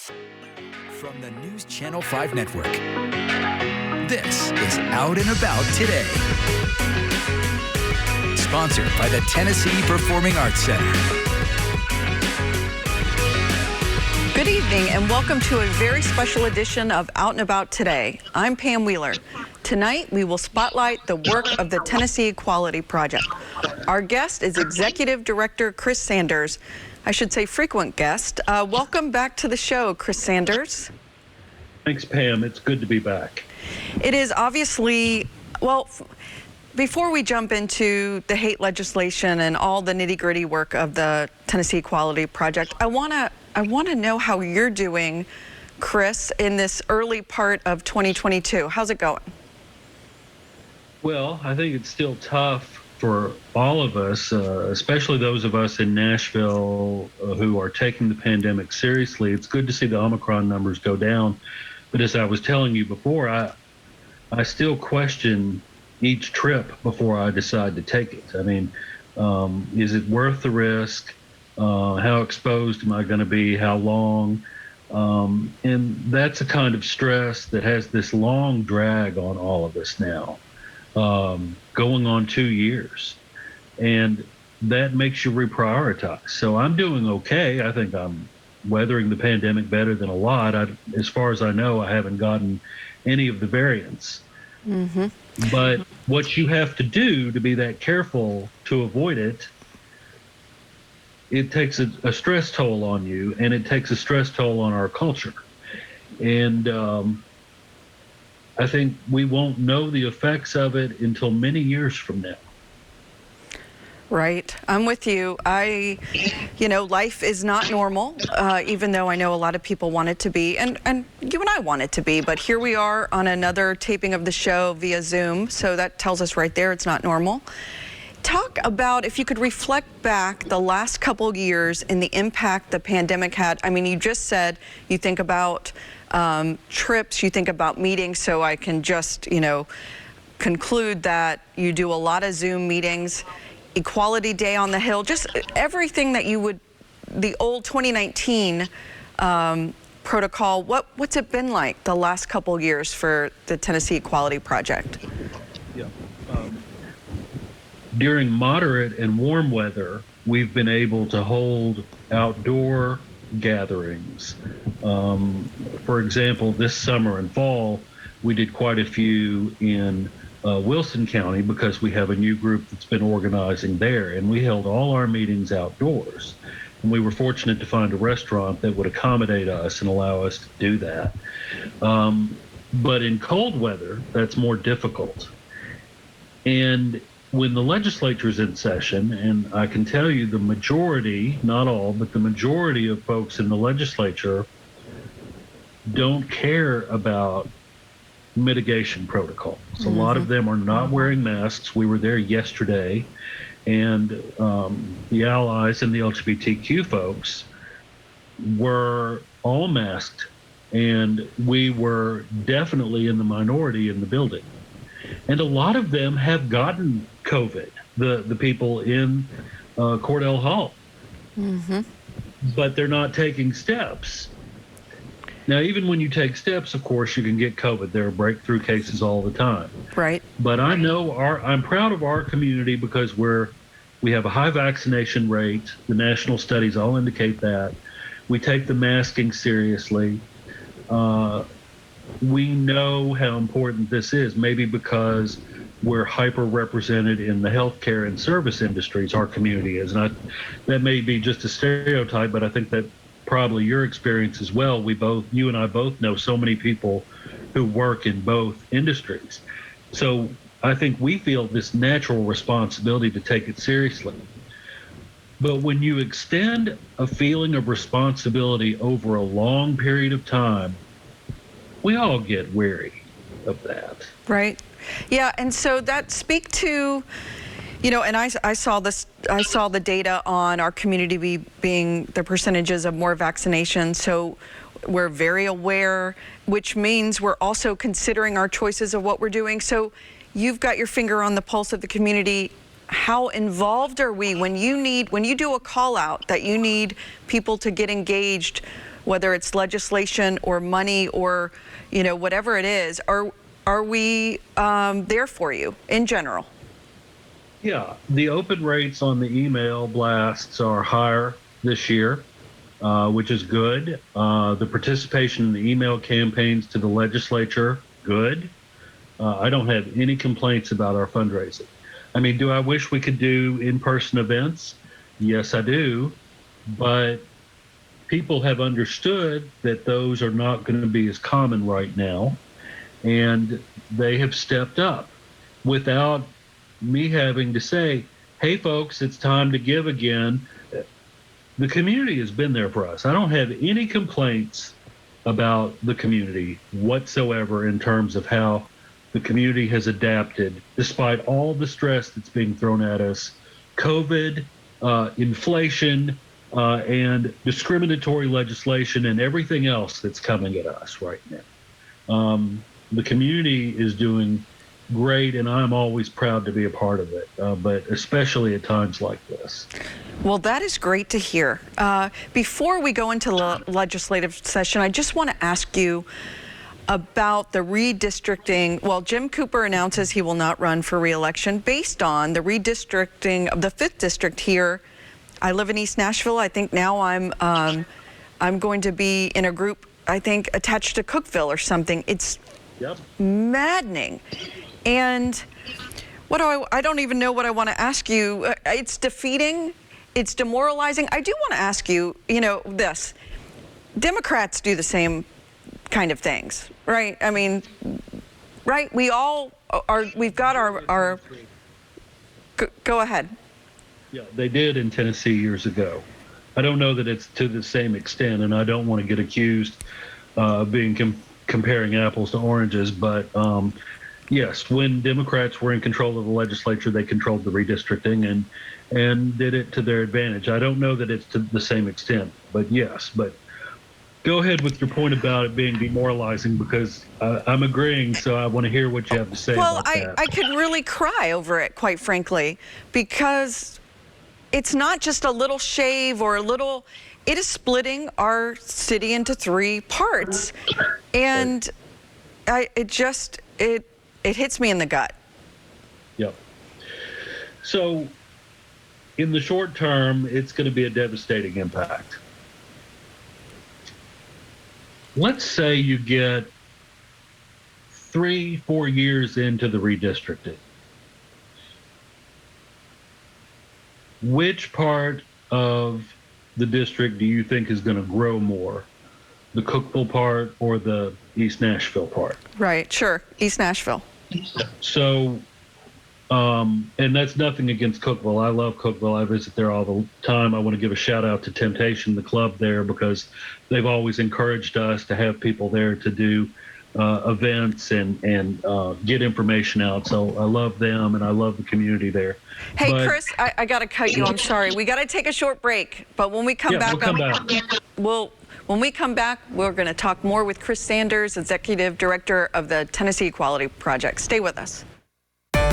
From the News Channel 5 Network, this is Out and About Today. Sponsored by the Tennessee Performing Arts Center. Good evening and welcome to a very special edition of Out and About Today. I'm Pam Wheeler. Tonight we will spotlight the work of the Tennessee Equality Project. Our guest is Executive Director Chris Sanders. I should say frequent guest. Welcome back to the show, Chris Sanders. Thanks, Pam. It's good to be back. It is obviously, well, before we jump into the hate legislation and all the nitty-gritty work of the Tennessee Equality Project, I want to know how you're doing, Chris, in this early part of 2022. How's it going? Well, I think it's still tough for all of us, especially those of us in Nashville who are taking the pandemic seriously. It's good to see the Omicron numbers go down. But as I was telling you before, I still question each trip before I decide to take it. I mean, is it worth the risk? How exposed am I going to be? How long? And that's a kind of stress that has this long drag on all of us now, going on 2 years. And that makes you reprioritize. So I'm doing okay. I think I'm weathering the pandemic better than a lot. As far as I know, I haven't gotten any of the variants. Mm-hmm. But what you have to do to be that careful to avoid it, it takes a stress toll on you, and it takes a stress toll on our culture. And I think we won't know the effects of it until many years from now. Right. I'm with you. Life is not normal, even though I know a lot of people want it to be, and you and I want it to be, but here we are on another taping of the show via Zoom, so that tells us right there it's not normal. Talk about, if you could reflect back the last couple of years and the impact the pandemic had. I mean, you just said you think about trips, you think about meetings, so I can just, conclude that you do a lot of Zoom meetings. Equality Day on the Hill, just everything that you would, the old 2019 protocol, what's it been like the last couple years for the Tennessee Equality Project? Yeah. During moderate and warm weather, we've been able to hold outdoor gatherings. For example, this summer and fall, we did quite a few in Wilson County because we have a new group that's been organizing there, and we held all our meetings outdoors. And we were fortunate to find a restaurant that would accommodate us and allow us to do that. But in cold weather, that's more difficult. And when the legislature's in session, and I can tell you the majority, not all, but the majority of folks in the legislature don't care about mitigation protocols. Mm-hmm. A lot of them are not wearing masks. We were there yesterday, and the allies and the LGBTQ folks were all masked, and we were definitely in the minority in the building. And a lot of them have gotten COVID, the people in Cordell Hall. Mm-hmm. But they're not taking steps. Now, even when you take steps, of course, you can get COVID. There are breakthrough cases all the time. Right. But I know I'm proud of our community because we have a high vaccination rate. The national studies all indicate that. We take the masking seriously. We know how important this is, maybe because we're hyper-represented in the healthcare and service industries, our community is. And that may be just a stereotype, but I think that probably your experience as well. You and I both know so many people who work in both industries. So I think we feel this natural responsibility to take it seriously. But when you extend a feeling of responsibility over a long period of time, we all get weary of that. Right. Yeah, and so that speak to, and I saw the data on our community being the percentages of more vaccinations. So we're very aware, which means we're also considering our choices of what we're doing. So you've got your finger on the pulse of the community. How involved are we when you do a call out that you need people to get engaged? whether it's legislation or money or, you know, whatever it is, are we there for you in general? Yeah, the open rates on the email blasts are higher this year, which is good. The participation in the email campaigns to the legislature, good. I don't have any complaints about our fundraising. I mean, do I wish we could do in-person events? Yes, I do. But people have understood that those are not going to be as common right now, and they have stepped up without me having to say, hey folks, it's time to give again. The community has been there for us. I don't have any complaints about the community whatsoever in terms of how the community has adapted despite all the stress that's being thrown at us. COVID, inflation, and discriminatory legislation and everything else that's coming at us right now. The community is doing great, and I'm always proud to be a part of it, but especially at times like this. Well, that is great to hear. Before we go into the legislative session, I just want to ask you about the redistricting. Well, Jim Cooper announces he will not run for re-election based on the redistricting of the 5th district here. I live in East Nashville. I think now I'm going to be in a group, I think, attached to Cookeville or something. It's maddening. And I don't even know what I want to ask you. It's defeating. It's demoralizing. I do want to ask you, you know, this. Democrats do the same kind of things, right? I mean, right? We all are, we've got our go ahead. Yeah, they did in Tennessee years ago. I don't know that it's to the same extent, and I don't want to get accused of being comparing apples to oranges, but yes, when Democrats were in control of the legislature, they controlled the redistricting and did it to their advantage. I don't know that it's to the same extent, but yes. But go ahead with your point about it being demoralizing, because I'm agreeing, so I want to hear what you have to say about that. Well, I could really cry over it, quite frankly, because it's not just a little shave or a little, it is splitting our city into 3 parts. And it hits me in the gut. Yep. So in the short term, it's going to be a devastating impact. Let's say you get 3-4 years into the redistricting. Which part of the district do you think is going to grow more? The Cookeville part or the East Nashville part? Right, sure. East Nashville. So, and that's nothing against Cookeville. I love Cookeville. I visit there all the time. I want to give a shout out to Temptation, the club there, because they've always encouraged us to have people there to do events and get information out. So I love them, and I love the community there. Hey, but, Chris, I got to cut you. I'm sorry. We got to take a short break. But when we come back, when we come back, we're going to talk more with Chris Sanders, Executive Director of the Tennessee Equality Project. Stay with us.